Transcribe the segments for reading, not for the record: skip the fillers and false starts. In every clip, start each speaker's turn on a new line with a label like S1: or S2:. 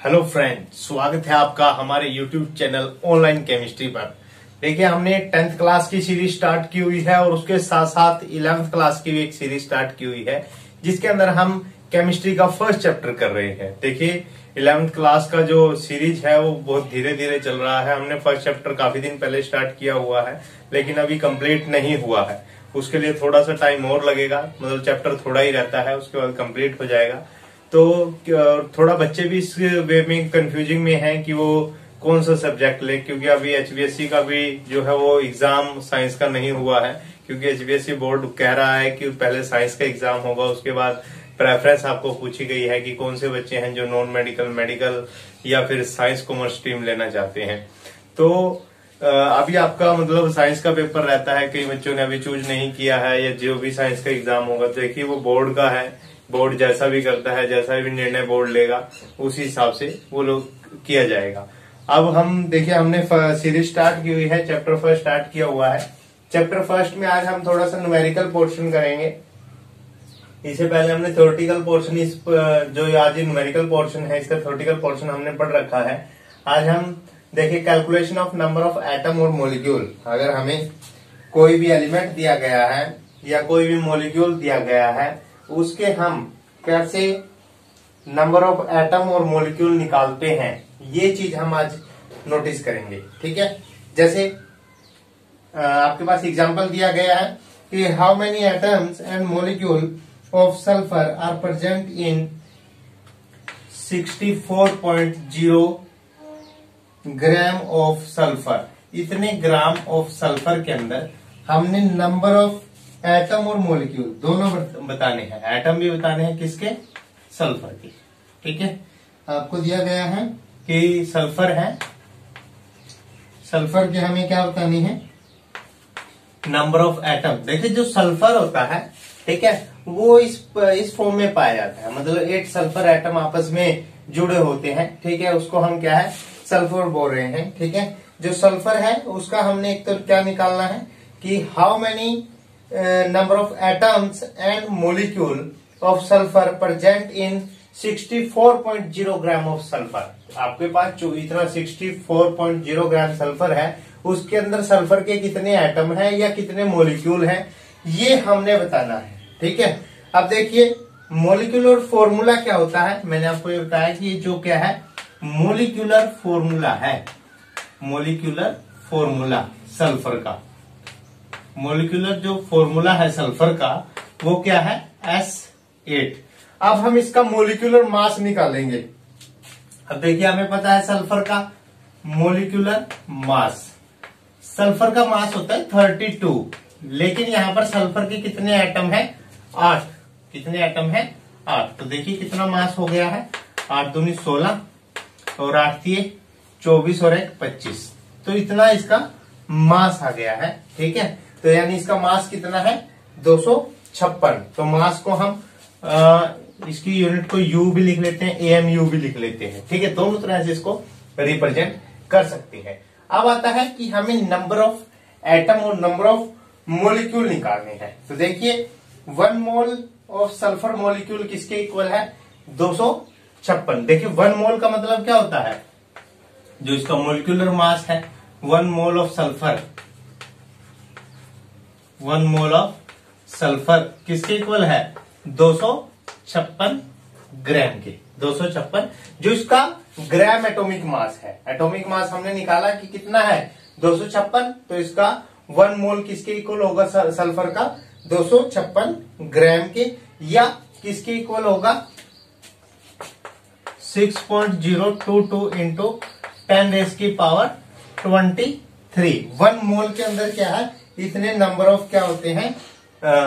S1: Hello friend, स्वागत है आपका हमारे यूट्यूब चैनल ऑनलाइन केमिस्ट्री पर। देखिए, हमने 10th क्लास की सीरीज स्टार्ट की हुई है और उसके साथ साथ 11th क्लास की भी एक सीरीज स्टार्ट की हुई है जिसके अंदर हम केमिस्ट्री का फर्स्ट चैप्टर कर रहे हैं। देखिए, 11th क्लास का जो सीरीज है वो बहुत धीरे धीरे चल रहा है। हमने फर्स्ट चैप्टर काफी दिन पहले स्टार्ट किया हुआ है लेकिन अभी कंप्लीट नहीं हुआ है। उसके लिए थोड़ा सा टाइम और लगेगा, मतलब चैप्टर थोड़ा ही रहता है, उसके बाद कंप्लीट हो जाएगा। तो थोड़ा बच्चे भी इस वे में कंफ्यूजिंग में हैं कि वो कौन सा सब्जेक्ट ले, क्योंकि अभी एचबीएससी का भी जो है वो एग्जाम साइंस का नहीं हुआ है, क्योंकि एचबीएससी बोर्ड कह रहा है कि पहले साइंस का एग्जाम होगा, उसके बाद प्रेफरेंस आपको पूछी गई है कि कौन से बच्चे हैं जो नॉन मेडिकल, मेडिकल या फिर साइंस कॉमर्स स्ट्रीम लेना चाहते हैं। तो अभी आपका मतलब साइंस का पेपर रहता है, कई बच्चों ने अभी चूज नहीं किया है, या जो भी साइंस का एग्जाम होगा देखिए वो बोर्ड का है। बोर्ड जैसा भी करता है, जैसा भी निर्णय बोर्ड लेगा उसी हिसाब से वो लोग किया जाएगा। अब हम देखिए, हमने सीरीज स्टार्ट की हुई है, चैप्टर फर्स्ट स्टार्ट किया हुआ है। चैप्टर फर्स्ट में आज हम थोड़ा सा न्यूमेरिकल पोर्शन करेंगे। इससे पहले हमने थ्योरेटिकल पोर्शन, इस जो आज न्यूमेरिकल पोर्शन है इसका थ्योरेटिकल पोर्शन हमने पढ़ रखा है। आज हम देखिए calculation of number of atom और मॉलिक्यूल। अगर हमें कोई भी एलिमेंट दिया गया है या कोई भी मॉलिक्यूल दिया गया है, उसके हम कैसे नंबर ऑफ एटम और मॉलिक्यूल निकालते हैं, ये चीज हम आज नोटिस करेंगे। ठीक है, जैसे आपके पास एग्जांपल दिया गया है कि how many atoms and molecule of sulphur are present in 64.0 gram of sulphur. इतने ग्राम ऑफ सल्फर के अंदर हमने नंबर ऑफ एटम और मॉलिक्यूल दोनों बताने हैं। एटम भी बताने हैं किसके? सल्फर के। ठीक है, आपको दिया गया है कि सल्फर है, सल्फर के हमें क्या बतानी है? Number of atom. देखिए, जो सल्फर होता है, ठीक है, वो इस फॉर्म में पाया जाता है, मतलब 8 सल्फर एटम आपस में जुड़े होते हैं। ठीक है, उसको हम क्या है? सल्फर बोल रहे हैं। ठीक है, जो सल्फर है उसका हमने एक तो क्या निकालना है कि how many number of atoms and molecule of sulfur present in 64.0 gram of sulphur. आपके पास जो इतना 64.0 ग्राम सल्फर है, उसके अंदर सल्फर के कितने एटम हैं या कितने मॉलिक्यूल हैं, ये हमने बताना है। ठीक है, अब देखिए मॉलिक्यूलर फॉर्मूला क्या होता है। मैंने आपको ये बताया कि जो क्या है मॉलिक्यूलर फॉर्मूला है। मॉलिक्यूलर फॉर्मूला सल्फर का, मॉलिक्यूलर जो फॉर्मूला है सल्फर का वो क्या है? S8। अब हम इसका मॉलिक्यूलर मास निकालेंगे। अब देखिए, हमें पता है सल्फर का मॉलिक्यूलर मास, सल्फर का मास होता है 32, लेकिन यहां पर सल्फर के कितने एटम है? 8। कितने एटम है? 8। तो देखिए कितना मास हो गया है, 8 दूनी 16 और 8 दिए 24 और 1 25। तो इतना इसका मास आ गया है। ठीक है, तो यानी इसका मास कितना है? 256। तो मास को हम इसकी यूनिट को यू भी लिख लेते हैं, AMU भी लिख लेते हैं। ठीक है, दोनों तरह से इसको रिप्रेजेंट कर सकते हैं। अब आता है कि हमें नंबर ऑफ एटम और नंबर ऑफ मॉलिक्यूल निकालने हैं। तो देखिए 1 मोल ऑफ सल्फर मॉलिक्यूल किसके इक्वल है? 256। देखिए 1 मोल का मतलब क्या होता है? जो इसका मॉलिक्यूलर मास है 1 mole of sulphur, 1 mole of sulphur किसके इक्वल है? 256 ग्राम के। 256 जो इसका ग्राम एटॉमिक मास है। एटॉमिक मास हमने निकाला कि कितना है? 256। तो इसका 1 मोल किसके इक्वल होगा? सल्फर का 256 ग्राम के, या किसके इक्वल होगा? 6.022 इंटू 10⁻23। 1 मोल के अंदर क्या है? इतने नंबर ऑफ क्या होते हैं?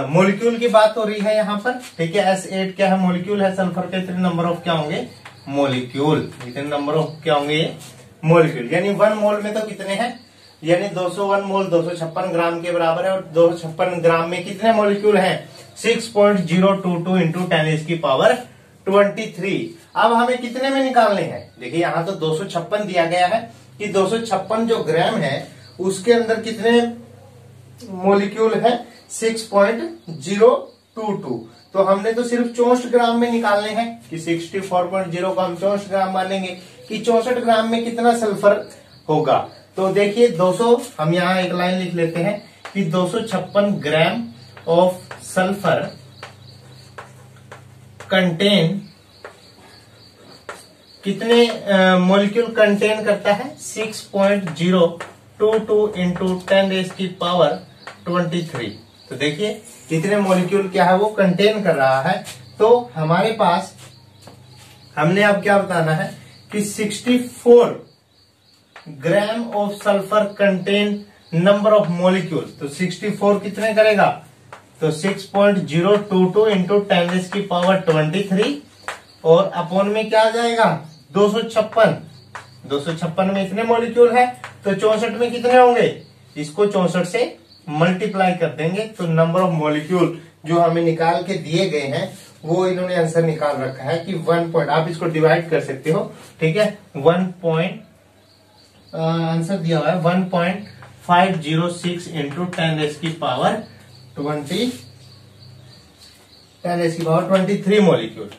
S1: मॉलिक्यूल की बात हो रही है यहाँ पर। ठीक है, S8 क्या है? मॉलिक्यूल है सल्फर के। इतने नंबर ऑफ क्या होंगे? मॉलिक्यूल। इतने नंबर ऑफ क्या होंगे? ये मॉलिक्यूल। यानी 1 मोल में तो कितने हैं? यानी 201 मोल 256 ग्राम के बराबर है, और 256 ग्राम में कितने मॉलिक्यूल हैं? 6.022 इंटू 10⁻23। अब हमें कितने में निकालने हैं? देखिए यहाँ तो 256 दिया गया है कि 256 जो ग्राम है उसके अंदर कितने मॉलिक्यूल है? 6.022। तो हमने तो सिर्फ 64 ग्राम में निकालने हैं कि 64.0 को हम 64 ग्राम मानेंगे कि 64 ग्राम में कितना सल्फर होगा। तो देखिए 200, हम यहाँ एक लाइन लिख लेते हैं कि 256 ग्राम ऑफ सल्फर कंटेन, कितने मॉलिक्यूल कंटेन करता है 6.022 इंटू 10⁻⁻23। तो देखिए कितने मॉलिक्यूल क्या है वो कंटेन कर रहा है। तो हमारे पास हमने अब क्या बताना है कि 64 ग्राम of sulphur contain number of molecule. तो 64 कितने करेगा, तो 6.022 इंटू 10⁻23 और अपॉन में क्या आ जाएगा 256। 256 में इतने मॉलिक्यूल है तो 64 में कितने होंगे, इसको 64 से मल्टीप्लाई कर देंगे तो नंबर ऑफ मॉलिक्यूल जो हमें निकाल के दिए गए हैं वो इन्होंने आंसर निकाल रखा है कि 1 पॉइंट, आप इसको डिवाइड कर सकते हो, ठीक है। 1 पॉइंट आंसर दिया हुआ है 1.506 इंटू 10⁻23 मॉलिक्यूल।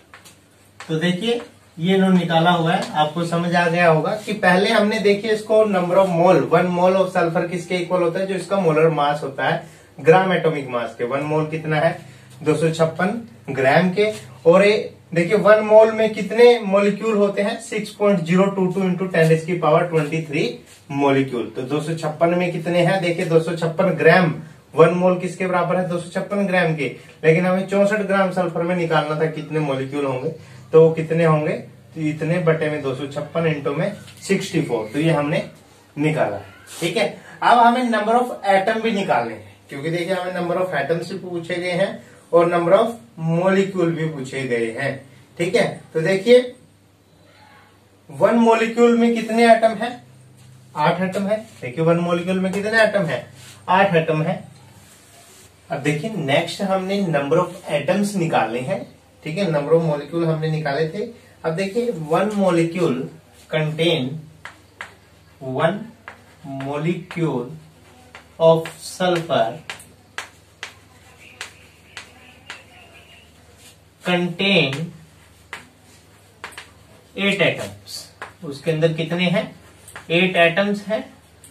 S1: तो देखिए ये इन्होंने निकाला हुआ है, आपको समझ आ गया होगा कि पहले हमने देखिए इसको number of mole, 1 mole of sulphur किसके इक्वल होता है, जो इसका मोलर मास होता है ग्राम एटॉमिक मास के। 1 मोल कितना है 256 ग्राम के। और ये देखिए 1 मोल में कितने मॉलिक्यूल होते हैं 6.022 इंटू 10⁻23 मॉलिक्यूल। तो 256 में कितने हैं, देखिए 256 ग्राम, 1 मोल किसके बराबर है 256 ग्राम के, लेकिन हमें 64 ग्राम सल्फर में निकालना था कितने मॉलिक्यूल होंगे, तो कितने होंगे, तो इतने बटे में 256 इंटू में 64। तो ये हमने निकाला, ठीक है। अब हमें नंबर ऑफ एटम भी निकालने हैं, क्योंकि देखिए हमें नंबर ऑफ एटम्स भी पूछे गए हैं और नंबर ऑफ मॉलिक्यूल भी पूछे गए हैं, ठीक है। तो देखिए 1 मॉलिक्यूल में कितने एटम है, 8 एटम है। देखिए 1 मॉलिक्यूल में कितने एटम है, 8 एटम है। अब देखिए नेक्स्ट हमने नंबर ऑफ एटम्स निकालने हैं, ठीक है। नंबर ऑफ मॉलिक्यूल हमने निकाले थे। अब देखिए 1 molecule contain 1 molecule of sulphur contain 8 atoms. उसके अंदर कितने हैं 8 एटम्स हैं।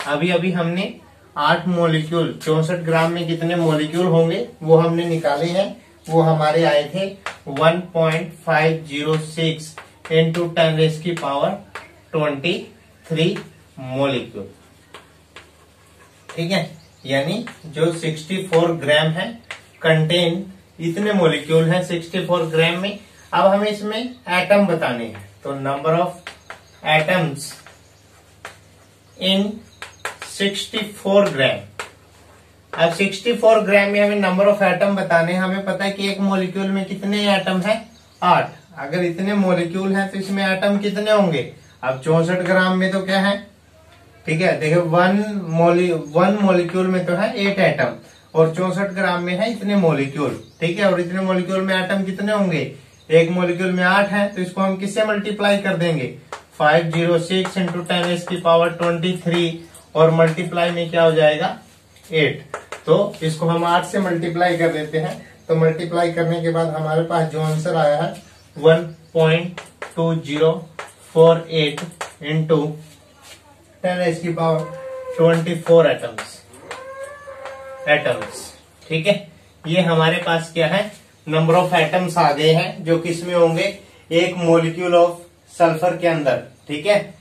S1: अभी अभी हमने 8 मॉलिक्यूल, 64 ग्राम में कितने मॉलिक्यूल होंगे वो हमने निकाले हैं, वो हमारे आए थे 1.506 इंटू 10⁻23 मॉलिक्यूल, ठीक है। यानी जो 64 ग्राम है कंटेन इतने मॉलिक्यूल हैं 64 ग्राम में। अब हमें इसमें एटम बताने हैं, तो नंबर ऑफ एटम्स इन 64 ग्राम। अब 64 ग्राम में हमें नंबर ऑफ एटम बताने हैं। हमें पता है कि एक मॉलिक्यूल में कितने एटम है 8। अगर इतने मॉलिक्यूल हैं तो इसमें एटम कितने होंगे, अब 64 ग्राम में तो क्या है, ठीक है। देखिए 1 मॉलिक्यूल में तो है 8 एटम और 64 ग्राम में है इतने मॉलिक्यूल, ठीक है। और इतने मॉलिक्यूल में एटम कितने होंगे, एक मॉलिक्यूल में 8 है तो इसको हम किससे मल्टीप्लाई कर देंगे 506 इंटू 10⁻23 और मल्टीप्लाई में क्या हो जाएगा 8। तो इसको हम 8 से मल्टीप्लाई कर देते हैं। तो मल्टीप्लाई करने के बाद हमारे पास जो आंसर आया है 1.2048 इंटू 10⁻24 एटम्स, ठीक है। ये हमारे पास क्या है नंबर ऑफ एटम्स आ गए हैं जो किसमें होंगे एक मॉलिक्यूल ऑफ सल्फर के अंदर, ठीक है।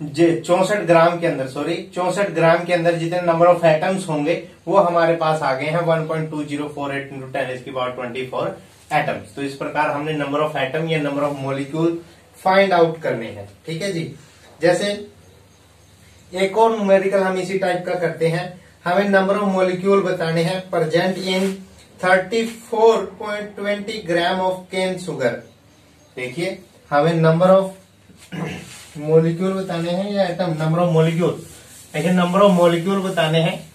S1: 64 ग्राम के अंदर, 64 ग्राम के अंदर जितने नंबर ऑफ एटम्स होंगे वो हमारे पास आ गए हैं 1.2048 इंटू 10⁻24 एटम्स। तो इस प्रकार हमने नंबर ऑफ एटम या number of molecule find out करने हैं, ठीक है जी। जैसे एक और न्यूमेरिकल हम इसी टाइप का करते हैं, हमें नंबर ऑफ मॉलिक्यूल बताने हैं present in 34.20 gram of cane sugar. देखिए हमें नंबर ऑफ मॉलिक्यूल बताने हैं या एटम, नंबर ऑफ मॉलिक्यूल, देखिए नंबर ऑफ मॉलिक्यूल बताने हैं।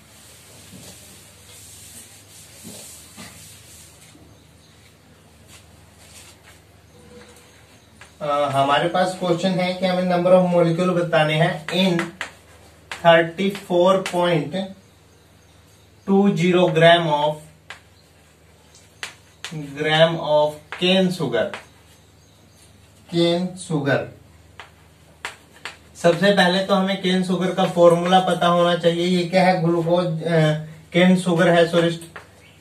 S1: हमारे पास क्वेश्चन है कि हमें नंबर ऑफ मॉलिक्यूल बताने हैं in 34.20 gram of gram of cane sugar. Cane sugar, सबसे पहले तो हमें केन शुगर का फॉर्मूला पता होना चाहिए। ये क्या है? ग्लूकोज केन शुगर है सोरिस्ट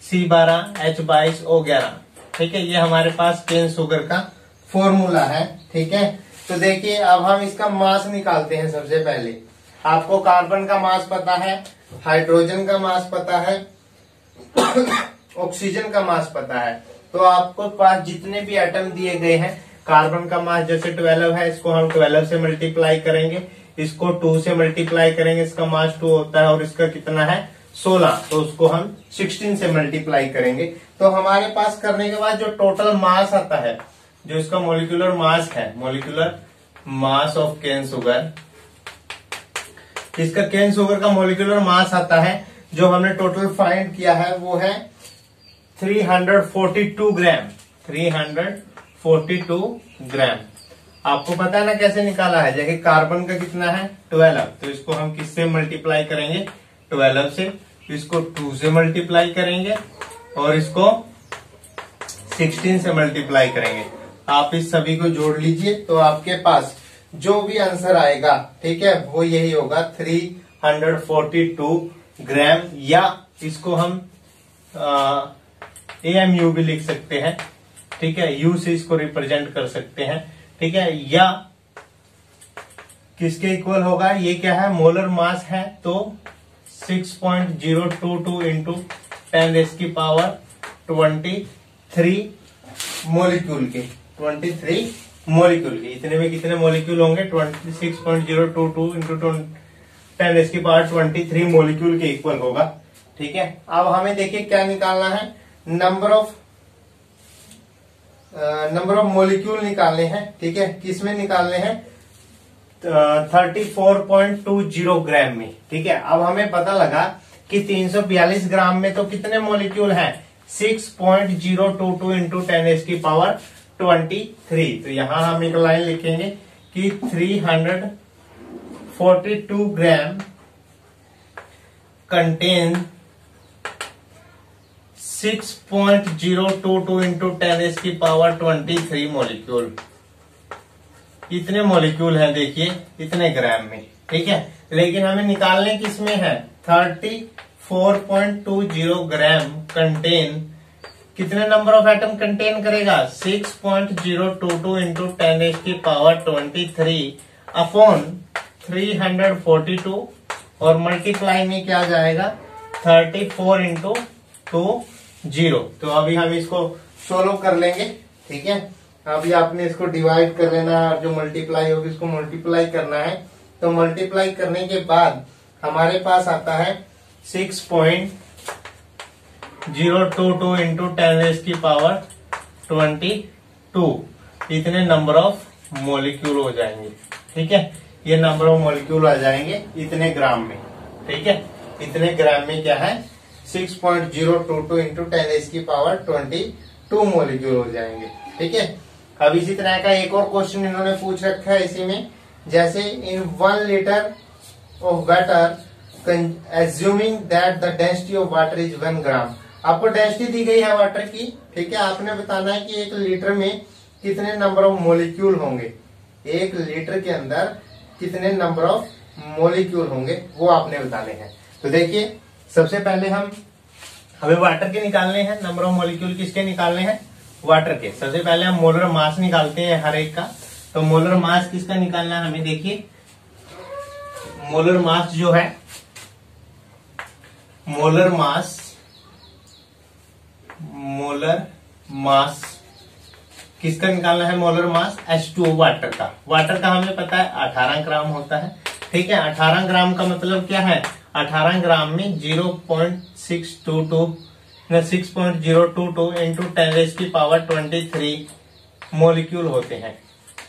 S1: C12H22O11। ठीक है, ये हमारे पास केन शुगर का फॉर्मूला है। ठीक है, तो देखिए अब हम इसका मास निकालते हैं। सबसे पहले आपको कार्बन का मास पता है, हाइड्रोजन का मास पता है, ऑक्सीजन का मास पता है। तो आपको पास जितने भी एटम दिए गए हैं, कार्बन का मास जैसे 12 है, इसको हम 12 से मल्टीप्लाई करेंगे, इसको 2 से मल्टीप्लाई करेंगे, इसका मास 2 होता है, और इसका कितना है 16, तो उसको हम 16 से मल्टीप्लाई करेंगे। तो हमारे पास करने के बाद जो टोटल मास आता है, जो इसका मोलिकुलर मास है, molecular mass of cane sugar, इसका केन शुगर का मोलिकुलर मास आता है जो हमने टोटल फाइंड किया है, वो है 342 ग्राम। 342 ग्राम। आपको पता है ना कैसे निकाला है? जैसे कार्बन का कितना है 12, तो इसको हम किससे मल्टीप्लाई करेंगे? 12 से। इसको 2 से मल्टीप्लाई करेंगे और इसको 16 से मल्टीप्लाई करेंगे। आप इस सभी को जोड़ लीजिए तो आपके पास जो भी आंसर आएगा, ठीक है, वो यही होगा 342 ग्राम, या इसको हम AMU भी लिख सकते हैं। ठीक है, U से इसको रिप्रेजेंट कर सकते हैं। ठीक है, या किसके इक्वल होगा? ये क्या है? मोलर मास है, तो 6.022 इंटू 10⁻23 मोलिक्यूल के, 23 मोलिक्यूल के। इतने में कितने मोलिक्यूल होंगे? 6.022 इंटू 10⁻23 मोलिक्यूल के इक्वल होगा। ठीक है, अब हमें देखिए क्या निकालना है? नंबर ऑफ मोलिक्यूल निकालने हैं। ठीक है, किसमें निकालने हैं? 34.20 ग्राम में। ठीक है, अब हमें पता लगा कि 342 ग्राम में तो कितने मोलिक्यूल हैं? 6.022 इंटू 10⁻23। तो यहां हम एक लाइन लिखेंगे कि 342 ग्राम कंटेन 6.022 इंटू 10⁻23 मोलिक्यूल। इतने मोलिक्यूल हैं, देखिए इतने ग्राम में। ठीक है, लेकिन हमें निकालने किसमें है? 34.20 ग्राम कंटेन कितने नंबर ऑफ एटम कंटेन करेगा? 6.022 इंटू 10⁻23 अपॉन 342, और मल्टीप्लाई में क्या जाएगा? 34 इंटू 20। तो अभी हम इसको सोल्व कर लेंगे। ठीक है, अभी आपने इसको डिवाइड कर लेना है, और जो मल्टीप्लाई होगी इसको मल्टीप्लाई करना है। तो मल्टीप्लाई करने के बाद हमारे पास आता है 6.022 इंटू 10⁻22। इतने नंबर ऑफ मोलिक्यूल हो जाएंगे। ठीक है, ये नंबर ऑफ मोलिक्यूल आ जाएंगे इतने ग्राम में। ठीक है, इतने ग्राम में क्या है? 6.022 इंटू 10⁻22 मोलिक्यूल हो जाएंगे। ठीक है, अब इसी तरह का एक और क्वेश्चन इन्होंने पूछ रखा है इसी में, जैसे इन 1 litre of water assuming that the density of water is 1 ग्राम। आपको डेंसिटी दी गई है वाटर की। ठीक है, आपने बताना है कि 1 लीटर में कितने नंबर ऑफ मोलिक्यूल होंगे, 1 लीटर के अंदर कितने नंबर ऑफ मोलिक्यूल होंगे, वो आपने बताने हैं। तो देखिए सबसे पहले हमें वाटर के निकालने हैं। नंबर ऑफ मोलिक्यूल किसके निकालने हैं? वाटर के। सबसे पहले हम मोलर मास निकालते हैं हर एक का। तो मोलर मास किसका निकालना है हमें? देखिए मोलर मास जो है, मोलर मास किसका निकालना है? मोलर मास H2O वाटर का। वाटर का हमें पता है 18 ग्राम होता है। ठीक है, 18 ग्राम का मतलब क्या है? 18 ग्राम में 6.022 इंटू 10⁻23 मोलिक्यूल होते हैं।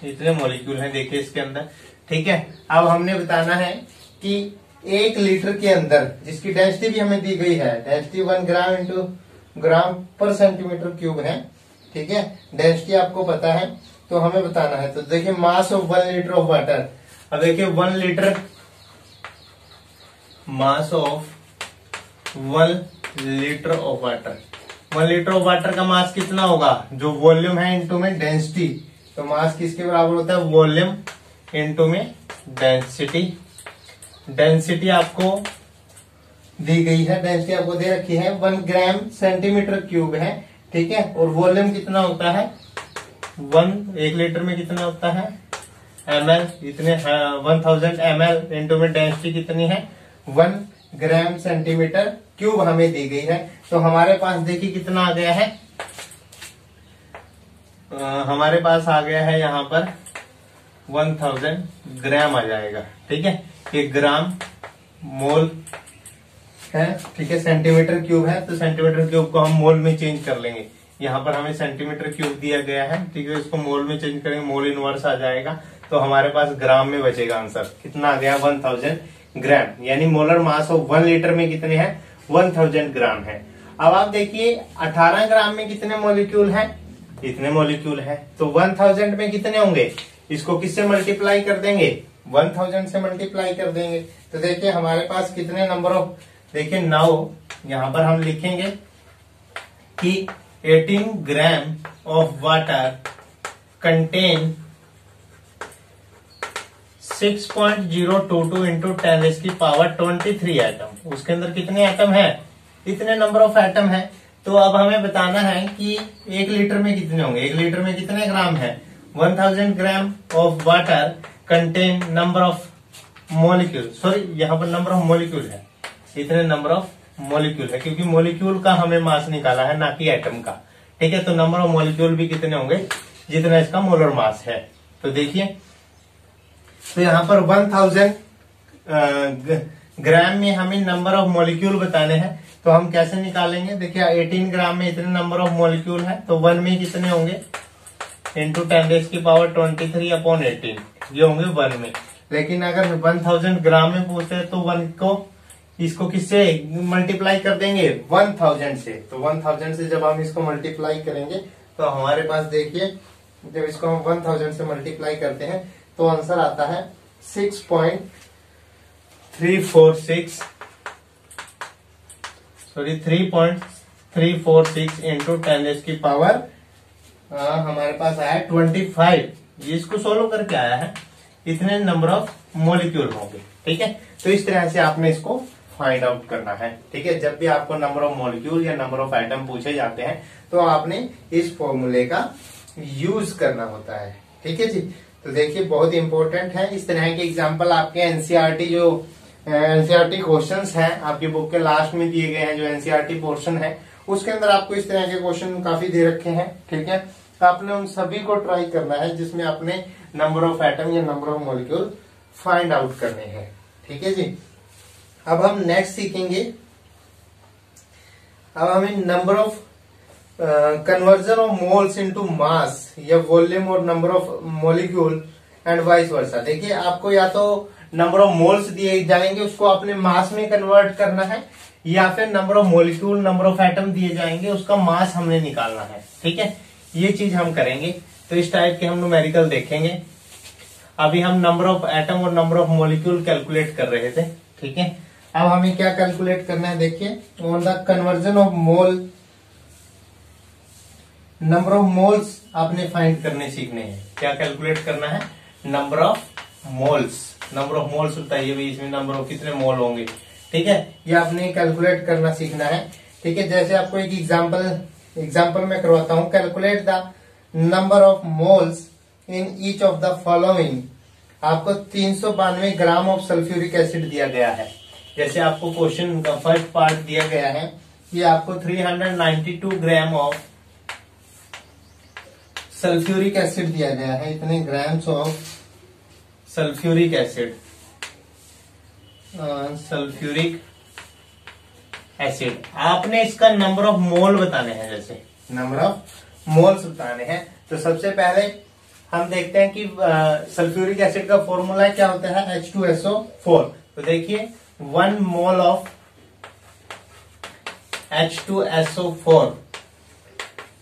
S1: इतने मोलिक्यूल हैं देखिए इसके अंदर। ठीक है, अब हमने बताना है कि 1 लीटर के अंदर, जिसकी डेंसिटी भी हमें दी गई है, डेंसिटी 1 ग्राम इंटू ग्राम पर सेंटीमीटर क्यूब है। ठीक है, डेंसिटी आपको पता है, तो हमें बताना है। तो देखिए mass of 1 litre of water. अब देखिए 1 litre mass of 1 litre of water, 1 litre of water का मास कितना होगा, जो वॉल्यूम है इनटू में डेंसिटी, तो मास किसके बराबर होता है, वॉल्यूम इनटू में डेंसिटी। डेंसिटी आपको दी गई है, डेंसिटी आपको दे रखी है 1 ग्राम सेंटीमीटर क्यूब है, ठीक है। और वॉल्यूम कितना होता है 1 लीटर में कितना होता है ml, इतने 1000 ml इनटू में डेंसिटी कितनी है 1 ग्राम सेंटीमीटर क्यूब हमें दी गई है। तो हमारे पास देखिए कितना आ गया है, हमारे पास आ गया है यहाँ पर 1000 ग्राम आ जाएगा, ठीक है। 1 ग्राम मोल है, ठीक है। सेंटीमीटर क्यूब है तो सेंटीमीटर क्यूब को हम मोल में चेंज कर लेंगे, यहाँ पर हमें सेंटीमीटर क्यूब दिया गया है, ठीक है। इसको मोल में चेंज करेंगे, मोल इनवर्स आ जाएगा, तो हमारे पास ग्राम में बचेगा आंसर। कितना आ गया 1000 ग्राम, यानी मोलर मास ऑफ 1 लीटर में कितने हैं 1000 ग्राम है। अब आप देखिए 18 ग्राम में कितने मॉलिक्यूल है, इतने मॉलिक्यूल है, तो 1000 में कितने होंगे, इसको किससे मल्टीप्लाई कर देंगे 1000 से मल्टीप्लाई कर देंगे। तो देखिए हमारे पास कितने नंबर ऑफ, देखिए नाउ यहां पर हम लिखेंगे कि 18 gram of water contain 6.022 into 10 की पावर 23 एटम। उसके अंदर कितने एटम है, इतने नंबर ऑफ एटम है। तो अब हमें बताना है कि 1 लीटर में कितने होंगे, 1 लीटर में कितने ग्राम है, 1000 gram of water contain number of molecule, sorry यहाँ पर नंबर ऑफ मॉलिक्यूल है, इतने नंबर ऑफ मॉलिक्यूल है, क्योंकि मॉलिक्यूल का हमें मास निकाला है ना कि एटम का, ठीक है। तो नंबर ऑफ मॉलिक्यूल भी कितने होंगे, जितना इसका मोलर मास है। तो देखिए तो यहाँ पर 1000 ग्राम में हमें नंबर ऑफ मॉलिक्यूल बताने हैं, तो हम कैसे निकालेंगे, देखिए 18 ग्राम में इतने नंबर ऑफ मॉलिक्यूल है, तो 1 में कितने होंगे इंटू 10 की पावर 23 अपॉन 18, ये होंगे 1 में। लेकिन अगर 1000 ग्राम में पूछते हैं तो 1 को इसको किससे मल्टीप्लाई कर देंगे 1000 से, तो 1000 से जब हम इसको मल्टीप्लाई करेंगे तो हमारे पास देखिए जब इसको हम 1000 से मल्टीप्लाई करते हैं तो आंसर आता है 3.346 इंटू 10 की पावर हमारे पास आया 25, ये इसको सोल्व करके आया है, इतने नंबर ऑफ मॉलिक्यूल होंगे, ठीक है। तो इस तरह से आपने इसको फाइंड आउट करना है, ठीक है। जब भी आपको नंबर ऑफ मॉलिक्यूल या नंबर ऑफ एटम पूछे जाते हैं तो आपने इस फॉर्मूले का यूज करना होता है, ठीक है जी। तो देखिए बहुत इंपॉर्टेंट है, इस तरह के एग्जाम्पल आपके एनसीईआरटी जो एनसीईआरटी क्वेश्चंस हैं आपकी बुक के लास्ट में दिए गए हैं, जो एनसीईआरटी पोर्शन है उसके अंदर आपको इस तरह के क्वेश्चन काफी दे रखे हैं, ठीक है। तो आपने उन सभी को ट्राई करना है जिसमें आपने नंबर ऑफ एटम या number of molecule find out करने हैं, ठीक है जी। अब हम नेक्स्ट सीखेंगे, अब हमें number of conversion of moles into mass या वॉल्यूम और number of molecule and vice versa. देखिए आपको या तो नंबर ऑफ मोल्स दिए जाएंगे उसको आपने मास में कन्वर्ट करना है, या फिर number of molecule number of atom दिए जाएंगे उसका मास हमने निकालना है, ठीक है। ये चीज हम करेंगे, तो इस टाइप के हम न्यूमेरिकल देखेंगे। अभी हम नंबर ऑफ एटम और नंबर ऑफ मॉलिक्यूल कैलकुलेट कर रहे थे, ठीक है। अब हमें क्या कैलकुलेट करना है, देखिए on the conversion of mole number of moles आपने फाइंड करने सीखने हैं। क्या कैलकुलेट करना है, number of moles, number of moles बताइए भाई इसमें नंबर ऑफ कितने मोल होंगे, ठीक है। ये आपने कैलकुलेट करना सीखना है, ठीक है। जैसे आपको एक एग्जाम्पल में करवाता हूं, calculate the number of moles in each of the following. आपको 392 ग्राम ऑफ सल्फ्यूरिक एसिड दिया गया है। जैसे आपको क्वेश्चन का फर्स्ट पार्ट दिया गया है कि आपको 392 ग्राम ऑफ सल्फ्यूरिक एसिड दिया गया है, इतने grams of sulphuric acid, sulphuric acid. आपने इसका नंबर ऑफ मोल बताने हैं, जैसे नंबर ऑफ मोल्स बताने हैं। तो सबसे पहले हम देखते हैं कि सल्फ्यूरिक एसिड का फॉर्मूला क्या होता है, H2SO4। तो देखिए 1 mole of H2SO4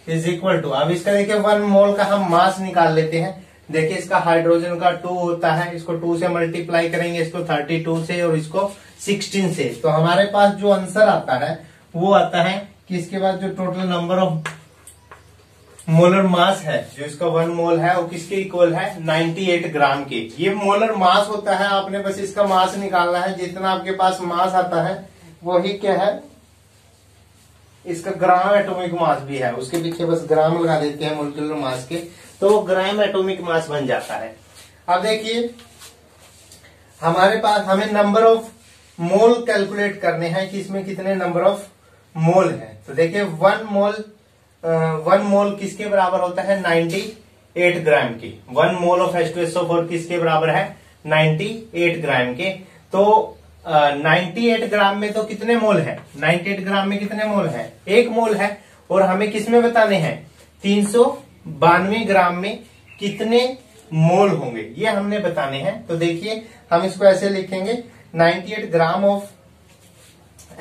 S1: is equal to, अब इसका देखिए 1 मोल का हम मास निकाल लेते हैं। देखिए इसका हाइड्रोजन का 2 होता है, इसको 2 से मल्टीप्लाई करेंगे, इसको 32 से और इसको 16 से, तो हमारे पास जो आंसर आता है वो आता है कि इसके बाद जो total number of molar mass है, जो इसका 1 मोल है, वो किसके इक्वल है? 98 ग्राम के। ये मोलर मास होता है, आपने बस इसका मास निकालना है। जितना आपके पास मास आता है वही क्या है, इसका ग्राम एटॉमिक मास भी है। उसके पीछे बस ग्राम लगा देते हैं मोलिकुलर मास के, तो वो ग्राम एटॉमिक मास बन जाता है। अब देखिए हमारे पास हमें नंबर ऑफ मोल कैलकुलेट करने हैं कि इसमें कितने नंबर ऑफ मोल है। तो देखिए 1 मोल किसके बराबर होता है? 98 ग्राम के। 1 मोल ऑफ H2SO4 किसके बराबर है? 98 ग्राम के। तो 98 ग्राम में तो कितने मोल है? 98 ग्राम में कितने मोल है? 1 मोल है। और हमें किसमें बताने हैं? 392 ग्राम में कितने मोल होंगे, ये हमने बताने हैं। तो देखिए हम इसको ऐसे लिखेंगे, 98 gram of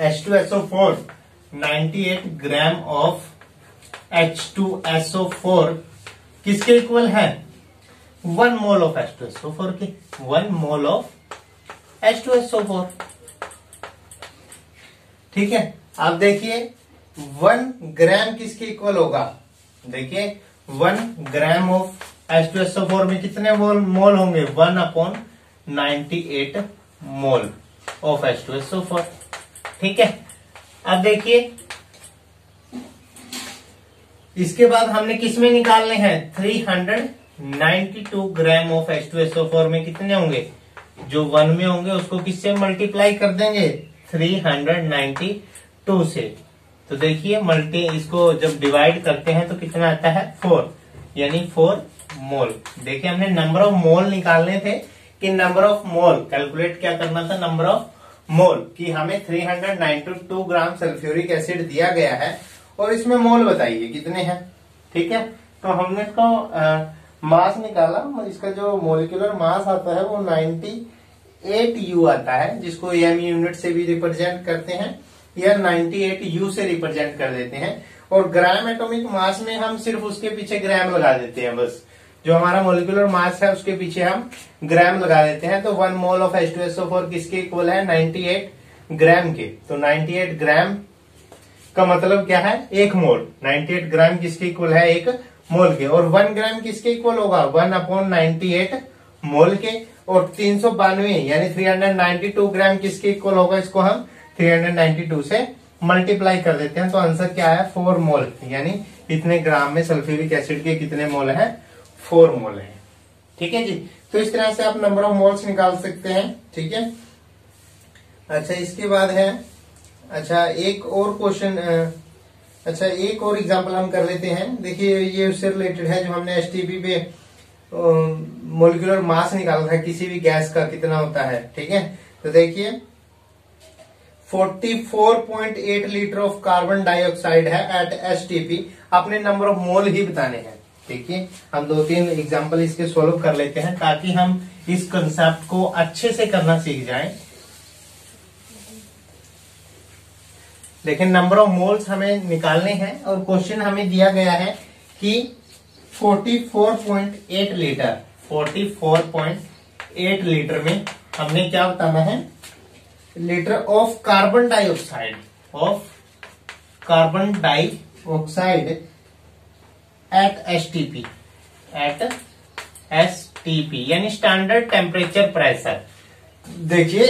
S1: H2SO4, 98 gram of H2SO4 किसके इक्वल है? 1 मोल ऑफ H2SO4 के। 1 मोल ऑफ H2SO4, ठीक है। अब देखिए 1 ग्राम किसके इक्वल होगा? देखिए 1 ग्राम ऑफ H2SO4 में कितने मोल होंगे? 1/98 मोल ऑफ H2SO4, ठीक है। अब देखिए इसके बाद हमने किसमें निकालने हैं? 392 ग्राम ऑफ H2SO4 में कितने होंगे? जो 1 में होंगे उसको किससे मल्टीप्लाई कर देंगे? 392 से। तो देखिए इसको जब डिवाइड करते हैं तो कितना आता है? 4, यानी 4 मोल। देखिए हमने नंबर ऑफ मोल निकालने थे कि नंबर ऑफ मोल कैलकुलेट क्या करना था? नंबर ऑफ मोल कि हमें 392 ग्राम सल्फ्यूरिक एसिड दिया गया है और इसमें मोल बताइए कितने हैं, ठीक है। तो हमने इसको मास निकाला। इसका जो मोलिकुलर मास आता है वो 98U आता है, जिसको एम यूनिट से भी रिप्रेजेंट करते हैं या 98U से रिप्रेजेंट कर देते हैं। और ग्राम एटॉमिक मास में हम सिर्फ उसके पीछे ग्राम लगा देते हैं। बस जो हमारा मोलिकुलर मास है उसके पीछे हम ग्राम लगा देते हैं। तो 1 मोल ऑफ H2SO4 किसके इक्वल है? 98 ग्राम के। तो 98 ग्राम का मतलब क्या है? 1 मोल। 98 ग्राम किसके इक्वल है? 1 मोल के। और 1 ग्राम किसके इक्वल होगा? 1/98 मोल के। और 392 यानी 392 ग्राम किसके इक्वल होगा? इसको हम 392 से मल्टीप्लाई कर देते हैं। तो आंसर क्या है? 4 मोल। यानी इतने ग्राम में सल्फ्यूरिक एसिड के कितने मोल है? 4 मोल है, ठीक है जी। तो इस तरह से आप नंबर ऑफ मोल्स निकाल सकते हैं, ठीक है। अच्छा इसके बाद है, अच्छा एक और क्वेश्चन, अच्छा एक और एग्जांपल हम कर लेते हैं। देखिए ये उससे रिलेटेड है जो हमने एसटीपी पे मोलिकुलर मास निकाला था किसी भी गैस का कितना होता है, ठीक है। तो देखिए 44.8 लीटर ऑफ कार्बन डाइऑक्साइड है एट एसटीपी। अपने नंबर ऑफ मोल ही बताने हैं। देखिए हम 2-3 एग्जांपल इसके सोल्व कर लेते हैं ताकि हम इस कंसेप्ट को अच्छे से करना सीख जाएं। लेकिन नंबर ऑफ मोल्स हमें निकालने हैं और क्वेश्चन हमें दिया गया है कि 44.8 लीटर में हमने क्या बताना है? Litre of carbon dioxide eight STP यानी स्टैंडर्ड टेम्परेचर प्रेशर। देखिए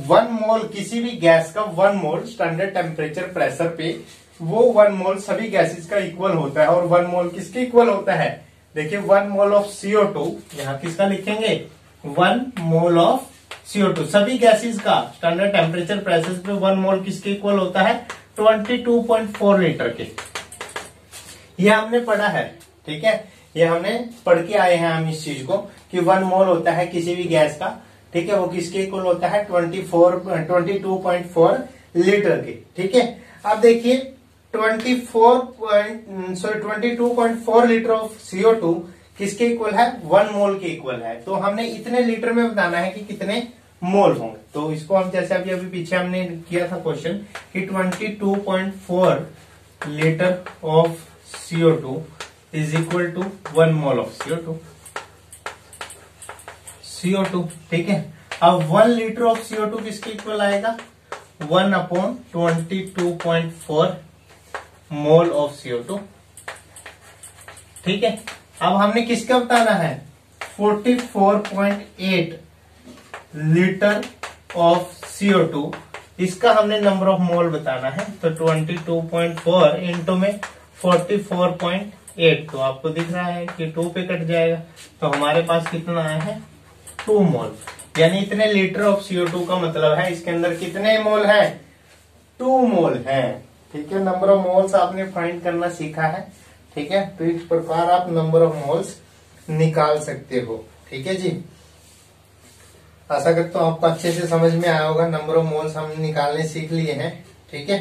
S1: 1 मोल किसी भी गैस का 1 मोल स्टैंडर्ड टेम्परेचर प्रेशर पे वो 1 मोल सभी गैसेस का इक्वल होता है। और 1 मोल किसके इक्वल होता है? देखिए 1 मोल ऑफ CO2 यहाँ किसका लिखेंगे? 1 मोल ऑफ CO2 सभी गैसेस का स्टैंडर्ड टेम्परेचर प्रेशर पे 1 मोल किसके इक्वल होता है? 22.4 लीटर के। ये हमने पढ़ा है, ठीक है। ये हमने पढ़ के आए हैं हम इस चीज को कि 1 मोल होता है किसी भी गैस का, ठीक है। वो किसके इक्वल होता है? 22.4 लीटर के, ठीक है। अब देखिए 22.4 लीटर ऑफ CO2 किसके इक्वल है? 1 मोल के इक्वल है। तो हमने इतने लीटर में बताना है कि कितने मोल होंगे। तो इसको हम जैसे अभी पीछे हमने किया था क्वेश्चन कि 22.4 litre of CO2 is equal to 1 mole of CO2, ठीक है। अब 1 लीटर ऑफ CO2 किसके इक्वल आएगा? 1/22.4 मोल ऑफ CO2। ठीक है, अब हमने किसका बताना है, 44.8 लीटर ऑफ CO2, इसका हमने नंबर ऑफ मोल बताना है। तो 22.4 इंटू में 44.8, तो आपको दिख रहा है कि 2 पे कट जाएगा, तो हमारे पास कितना आया है 2 मोल, यानी इतने लीटर ऑफ CO2 का मतलब है इसके अंदर कितने मोल है, 2 मोल है। ठीक है, नंबर ऑफ मोल्स आपने फाइंड करना सीखा है। ठीक है, तो इस प्रकार आप नंबर ऑफ मोल्स निकाल सकते हो। ठीक है जी, आशा करता हूं आपको अच्छे से समझ में आया होगा। नंबर ऑफ मोल्स हम निकालने सीख लिए हैं। ठीक है,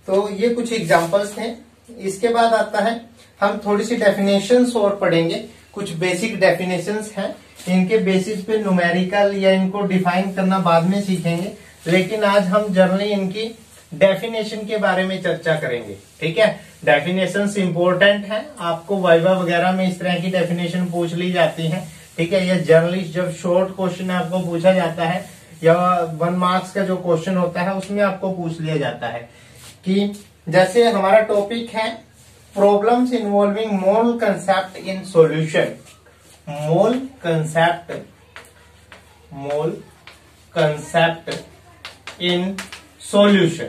S1: तो ये कुछ एग्जांपल्स थे। इसके बाद आता है हम थोड़ी सी डेफिनेशंस और पढ़ेंगे, कुछ बेसिक डेफिनेशंस हैं, इनके बेसिस पे न्यूमेरिकल या इनको डिफाइन करना बाद में सीखेंगे, लेकिन आज हम जनरली इनकी डेफिनेशन के बारे में चर्चा करेंगे। ठीक है, डेफिनेशंस इंपॉर्टेंट है, आपको वाइवा वगैरह में इस तरह की डेफिनेशन पूछ ली जाती है। ठीक है, या जर्नली जब शॉर्ट क्वेश्चन आपको पूछा जाता है या 1 मार्क्स का जो क्वेश्चन होता है उसमें आपको पूछ लिया जाता है कि जैसे हमारा टॉपिक है problems involving mole concept in solution. Mole concept in solution.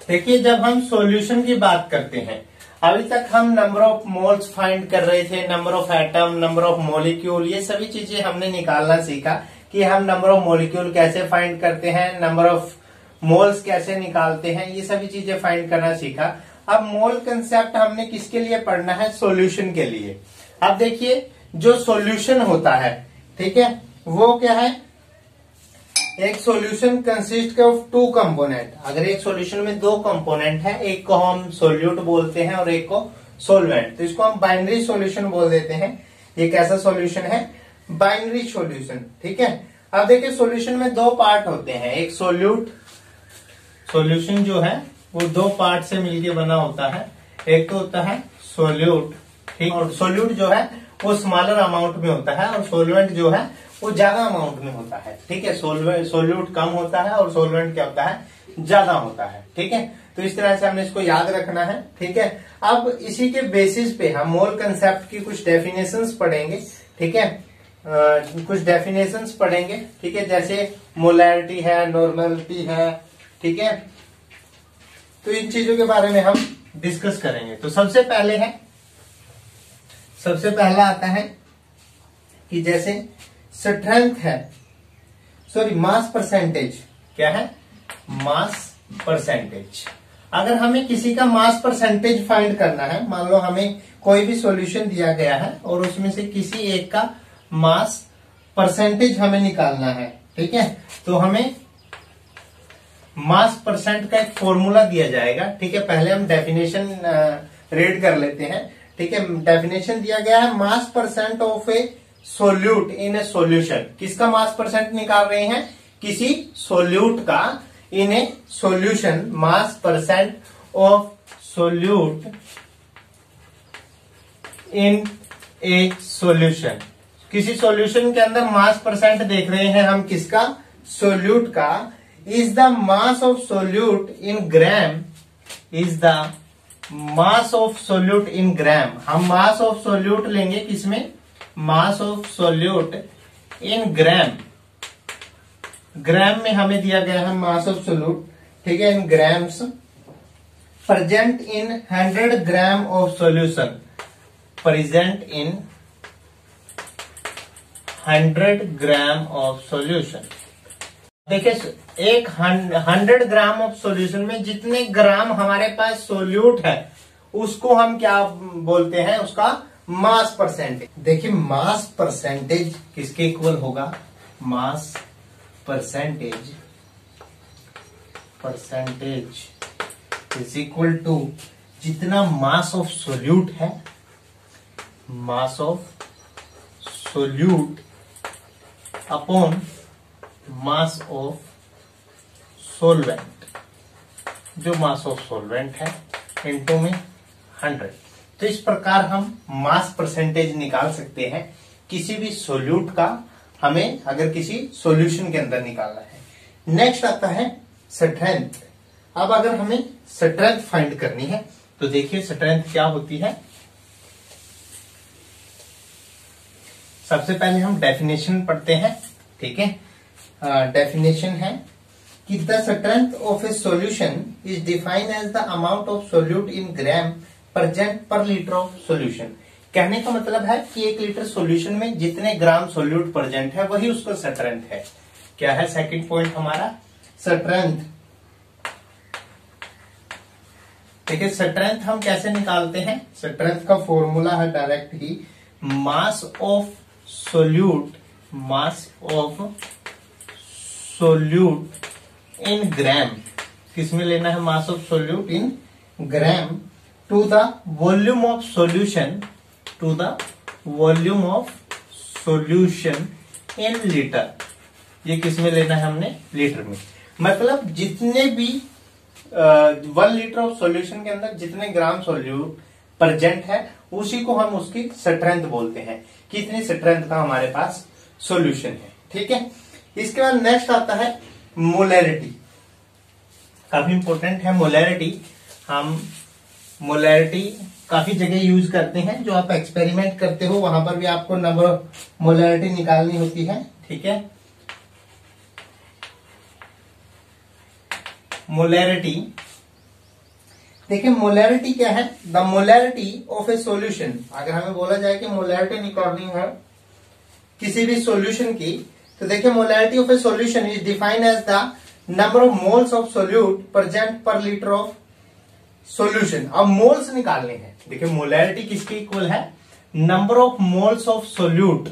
S1: देखिए, जब हम सॉल्यूशन की बात करते हैं, अभी तक हम नंबर ऑफ मोल्स फाइंड कर रहे थे, number of atom, number of molecule, ये सभी चीजें हमने निकालना सीखा कि हम नंबर ऑफ मॉलिक्यूल कैसे फाइंड करते हैं, नंबर ऑफ मोल्स कैसे निकालते हैं, ये सभी चीजें फाइंड करना सीखा। अब मोल कंसेप्ट हमने किसके लिए पढ़ना है, सॉल्यूशन के लिए। अब देखिए, जो सॉल्यूशन होता है, ठीक है, वो क्या है, एक सॉल्यूशन कंसिस्ट ऑफ 2 कंपोनेंट। अगर एक सॉल्यूशन में 2 कंपोनेंट है, एक को हम सोल्यूट बोलते हैं और एक को सोलवेंट, तो इसको हम बाइनरी सॉल्यूशन बोल देते हैं। ये कैसा सॉल्यूशन है, बाइनरी सॉल्यूशन। ठीक है, अब देखिए सॉल्यूशन में 2 पार्ट होते हैं, एक सोल्यूट, सॉल्यूशन जो है वो 2 पार्ट से मिलकर बना होता है, एक तो होता है सोल्यूट, ठीक, और सोल्यूट जो है वो स्मॉलर अमाउंट में होता है और सोलवेंट जो है वो ज्यादा अमाउंट में होता है। ठीक है, सोल्यूट कम होता है और सोलवेंट क्या होता है, ज्यादा होता है। ठीक है, तो इस तरह से हमने इसको याद रखना है। ठीक है, अब इसी के बेसिस पे हम मोल कंसेप्ट की कुछ डेफिनेशंस पढ़ेंगे। ठीक है, कुछ डेफिनेशंस पढ़ेंगे। ठीक है, जैसे मोलैरिटी है, नॉर्मलिटी है। ठीक है, तो इन चीजों के बारे में हम डिस्कस करेंगे। तो सबसे पहला आता है कि जैसे स्ट्रेंथ है, सॉरी मास परसेंटेज, क्या है, मास परसेंटेज। अगर हमें किसी का मास परसेंटेज फाइंड करना है, मान लो हमें कोई भी सॉल्यूशन दिया गया है और उसमें से किसी एक का मास परसेंटेज हमें निकालना है। ठीक है, तो हमें मास परसेंट का एक फॉर्मूला दिया जाएगा। ठीक है, पहले हम डेफिनेशन रीड कर लेते हैं। ठीक है, डेफिनेशन दिया गया है, mass percent of a solute in a solution. किसका मास परसेंट निकाल रहे हैं, किसी सोल्यूट का in a solution, mass percent of solute in a solution. किसी सॉल्यूशन के अंदर मास परसेंट देख रहे हैं हम, किसका, सोल्यूट का। Is the mass of solute in gram, is the mass of solute in gram. हम मास ऑफ सोल्यूट लेंगे किसमें, मास ऑफ सोल्यूट इन ग्राम। ग्राम में हमें दिया गया है मास ऑफ सोल्यूट। ठीक है, in grams, present in 100 gram of solution, present in 100 gram of solution. देखिए, एक 100 ग्राम ऑफ सॉल्यूशन में जितने ग्राम हमारे पास सोल्यूट है उसको हम क्या बोलते हैं, उसका मास परसेंटेज। देखिए, मास परसेंटेज किसके इक्वल होगा, mass percentage is equal to जितना मास ऑफ सोल्यूट है, mass of solute upon mass of solvent, जो मास ऑफ सोलवेंट है इनटू में 100। तो इस प्रकार हम मास परसेंटेज निकाल सकते हैं किसी भी सोल्यूट का, हमें अगर किसी सॉल्यूशन के अंदर निकालना है। नेक्स्ट आता है स्ट्रेंथ। अब अगर हमें स्ट्रेंथ फाइंड करनी है तो देखिए स्ट्रेंथ क्या होती है। सबसे पहले हम डेफिनेशन पढ़ते हैं, ठीक है। डेफिनेशन है कि the strength of a solution is defined as the amount of solute in gram present per litre of solution. कहने का मतलब है कि 1 लीटर सॉल्यूशन में जितने ग्राम सोल्यूट प्रेजेंट है वही उसका स्ट्रेंथ है। क्या है सेकंड पॉइंट हमारा? स्ट्रेंथ। देखिए स्ट्रेंथ हम कैसे निकालते हैं? स्ट्रेंथ का फॉर्मूला है डायरेक्ट ही mass of solute, mass of solute in gram. किसमें लेना है? Mass of solute in gram to the volume of solution, to the volume of solution in litre. ये किसमें लेना है हमने? लीटर में। मतलब जितने भी 1 लीटर ऑफ सॉल्यूशन के अंदर जितने ग्राम सोल्यूट प्रेजेंट है उसी को हम उसकी स्ट्रेंथ बोलते हैं, कितनी स्ट्रेंथ का हमारे पास सॉल्यूशन है, ठीक है। इसके बाद नेक्स्ट आता है मोलैरिटी। काफी इंपॉर्टेंट है मोलैरिटी। हम मोलैरिटी काफी जगह यूज करते हैं, जो आप एक्सपेरिमेंट करते हो वहां पर भी आपको नंबर मोलैरिटी निकालनी होती है, ठीक है। मोलैरिटी, देखिए मोलैरिटी क्या है? The molarity of a solution. अगर हमें बोला जाए कि मोलैरिटी निकालनी है किसी भी सॉल्यूशन की, तो देखिए molarity of a solution is defined as the number of moles of solute present per litre of solution. अब मोल्स निकालने हैं। देखिए मोलैरिटी किसके इक्वल है? Number of moles of solute,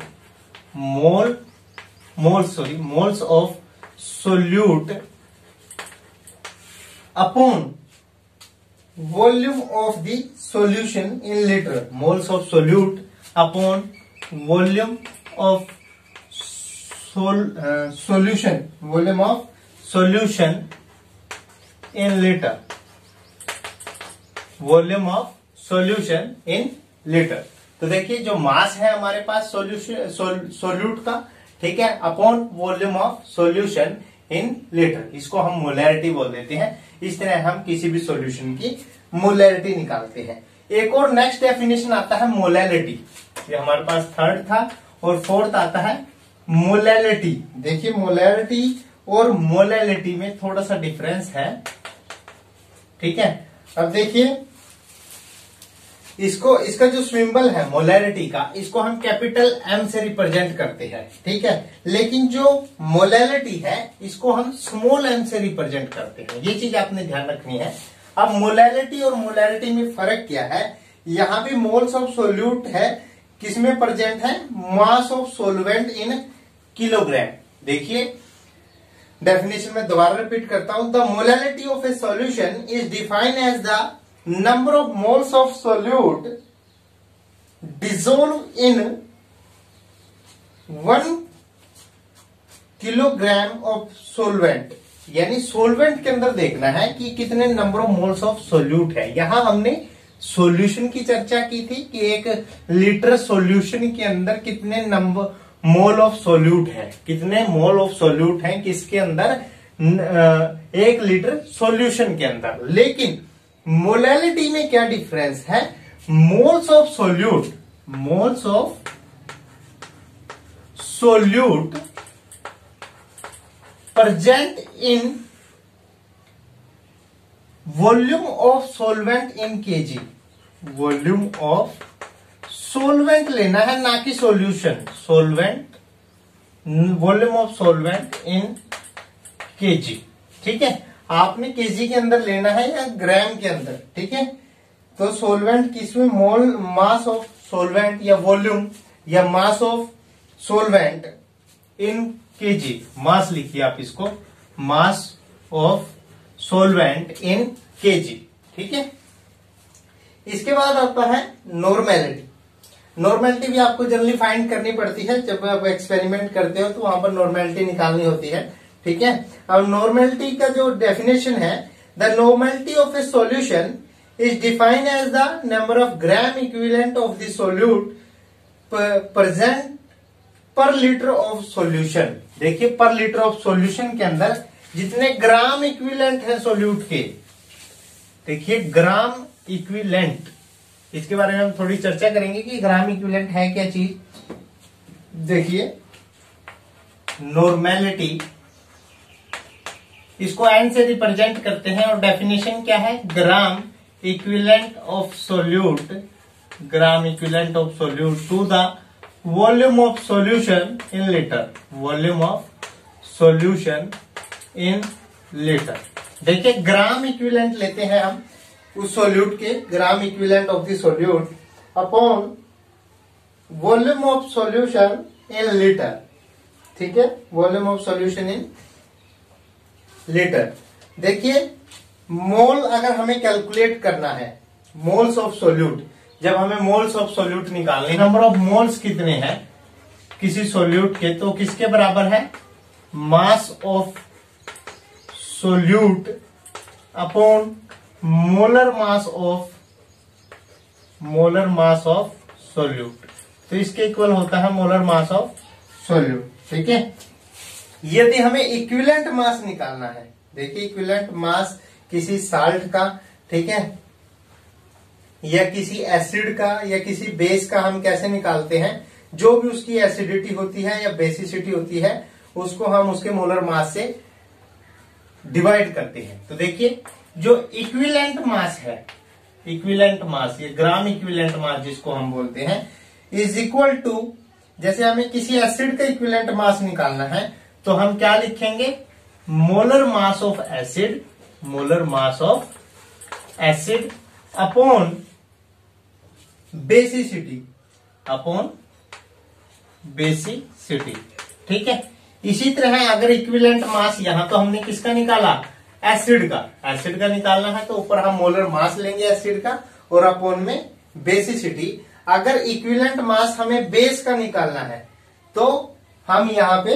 S1: moles of solute upon volume of the solution in litre. Moles of solute upon volume of solution, volume of solution in litre, volume of solution in litre. तो देखिए जो मास है हमारे पास solute का, ठीक है, upon volume of solution in litre, इसको हम मोलैरिटी बोल देते हैं। इस तरह हम किसी भी सॉल्यूशन की मोलैरिटी निकालते हैं। एक और नेक्स्ट डेफिनेशन आता है मोलैलिटी। ये हमारे पास थर्ड था और फोर्थ आता है मोलैलिटी। देखिए मोलैरिटी और मोलैलिटी में थोड़ा सा डिफरेंस है, ठीक है। अब देखिए इसका जो सिंबल है मोलैरिटी का, इसको हम कैपिटल एम से रिप्रेजेंट करते हैं, ठीक है। लेकिन जो मोलैलिटी है इसको हम स्मॉल एम से रिप्रेजेंट करते हैं। ये चीज आपने ध्यान रखनी है। अब मोलैलिटी और मोलैरिटी में फर्क क्या है? यहां भी मोल्स ऑफ सोल्यूट है, किसमें प्रेजेंट है? Mass of solvent in kilogram. देखिए डेफिनेशन में दोबारा रिपीट करता हूं। The molality of a solution is defined as the number of moles of solute dissolved in 1 kilogram of solvent। यानी सोलवेंट के अंदर देखना है कि कितने number of moles of solute है। यहां हमने सॉल्यूशन की चर्चा की थी कि 1 लीटर सॉल्यूशन के अंदर कितने नंबर मोल ऑफ सोल्यूट है, कितने मोल ऑफ सोल्यूट है किसके अंदर? 1 लीटर सॉल्यूशन के अंदर। लेकिन मोलैलिटी में क्या डिफरेंस है? Moles of solute, moles of solute present in volume of solvent in KG. Volume of solvent लेना है, ना कि solution. Solvent, volume of solvent in KG, ठीक है। आपने केजी के अंदर लेना है या ग्राम के अंदर, ठीक है। तो सोलवेंट किसमें? मोल, मास ऑफ सोलवेंट या वॉल्यूम या mass of solvent in KG. Mass लिखिए आप इसको, mass of solvent in KG, ठीक है। इसके बाद आता है नॉर्मेलिटी। नॉर्मेलिटी भी आपको जनरली फाइंड करनी पड़ती है जब आप एक्सपेरिमेंट करते हो, तो वहां पर नॉर्मेलिटी निकालनी होती है, ठीक है। अब नॉर्मेलिटी का जो डेफिनेशन है, the normality of a solution is defined as the number of gram equivalent of the solute present per litre of solution. देखिए पर लीटर ऑफ सॉल्यूशन के अंदर जितने ग्राम इक्विवेलेंट है सोल्यूट के, देखिए ग्राम इक्विवेलेंट, इसके बारे में हम थोड़ी चर्चा करेंगे कि ग्राम इक्विवेलेंट है क्या चीज। देखिए नॉर्मेलिटी, इसको एन से रिप्रेजेंट करते हैं और डेफिनेशन क्या है, gram equivalent of solute, gram equivalent of solute to the volume of solution in litre, volume of solution in litre. देखिए ग्राम इक्विवेलेंट लेते हैं हम उस सोल्यूट के, gram equivalent of the solute upon volume of solution in litre, ठीक है, volume of solution in litre. देखिए mole अगर हमें कैलकुलेट करना है, मोल्स ऑफ सोल्यूट, जब हमें मोल्स ऑफ सोल्यूट निकालने, नंबर ऑफ मोल्स कितने हैं किसी सोल्यूट के, तो किसके बराबर है, mass of solute upon molar mass of solute, तो इसके इक्वल होता है मोलर मास ऑफ सोल्यूट, ठीक है। यदि हमें इक्विवेलेंट मास निकालना है, देखिए इक्विवेलेंट मास किसी साल्ट का, ठीक है, या किसी एसिड का या किसी बेस का हम कैसे निकालते हैं, जो भी उसकी एसिडिटी होती है या बेसिसिटी होती है उसको हम उसके मोलर मास से डिवाइड करते हैं। तो देखिए जो इक्विवेलेंट मास है, इक्विवेलेंट मास, ये ग्राम इक्विवेलेंट मास जिसको हम बोलते हैं, इज इक्वल टू, जैसे हमें किसी एसिड का इक्विवेलेंट मास निकालना है तो हम क्या लिखेंगे, molar mass of acid, molar mass of acid upon basicity, upon basicity, ठीक है। इसी तरह अगर इक्विवेलेंट मास, यहां तो हमने किसका निकाला, एसिड का, एसिड का निकालना है तो ऊपर हम मोलर मास लेंगे एसिड का और अपॉन में बेसिसिटी। अगर इक्विवेलेंट मास हमें बेस का निकालना है तो हम यहां पे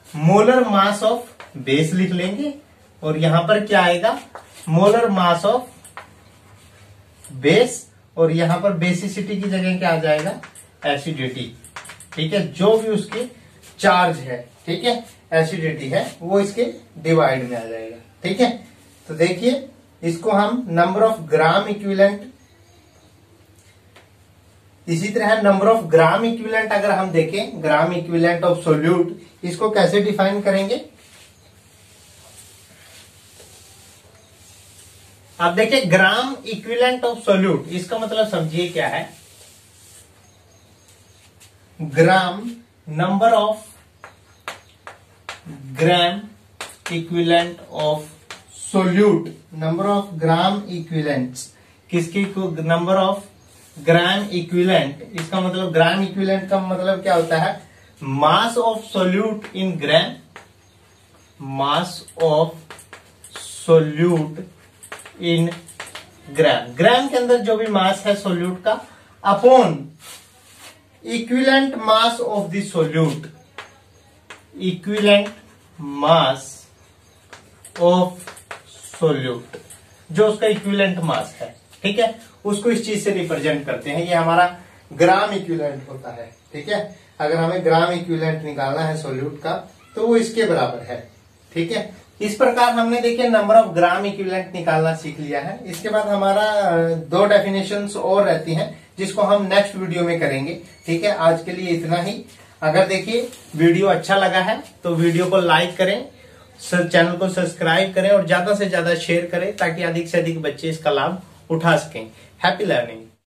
S1: मोलर मास ऑफ बेस लिख लेंगे और यहां पर क्या आएगा, मोलर मास ऑफ बेस, और यहां पर बेसिसिटी की जगह क्या आ जाएगा, एसिडिटी, ठीक है, जो भी उसकी चार्ज है, ठीक है, एसिडिटी है, वो इसके डिवाइड में आ जाएगा, ठीक है। तो देखिए इसको हम नंबर ऑफ ग्राम इक्विवेलेंट, इसी तरह नंबर ऑफ ग्राम इक्विवेलेंट अगर हम देखें, ग्राम इक्विवेलेंट ऑफ सोल्यूट, इसको कैसे डिफाइन करेंगे। अब देखिए ग्राम इक्विवेलेंट ऑफ सोल्यूट, इसका मतलब समझिए क्या है, gram, number of gram equivalent of solute, number of gram equivalents, किसकी, नंबर ऑफ ग्राम इक्विवेलेंट, इसका मतलब ग्राम इक्विवेलेंट का मतलब क्या होता है, mass of solute in gram, mass of solute in gram, gram के अंदर जो भी मास है सोल्यूट का, upon equivalent mass of the solute, equivalent mass of solute, जो उसका इक्विवेलेंट मास है, ठीक है, उसको इस चीज से रिप्रेजेंट करते हैं, ये हमारा ग्राम इक्विवेलेंट होता है, ठीक है। अगर हमें ग्राम इक्विवेलेंट निकालना है सोल्यूट का तो वो इसके बराबर है, ठीक है। इस प्रकार हमने देखिए नंबर ऑफ ग्राम इक्विवेलेंट निकालना सीख लिया है। इसके बाद हमारा दो डेफिनेशंस और रहती हैं जिसको हम नेक्स्ट वीडियो में करेंगे, ठीक है। आज के लिए इतना ही। अगर देखिए वीडियो अच्छा लगा है तो वीडियो को लाइक करें, चैनल को सब्सक्राइब करें और ज्यादा से ज्यादा शेयर करें ताकि अधिक से अधिक बच्चे इसका लाभ उठा सकें। Happy learning.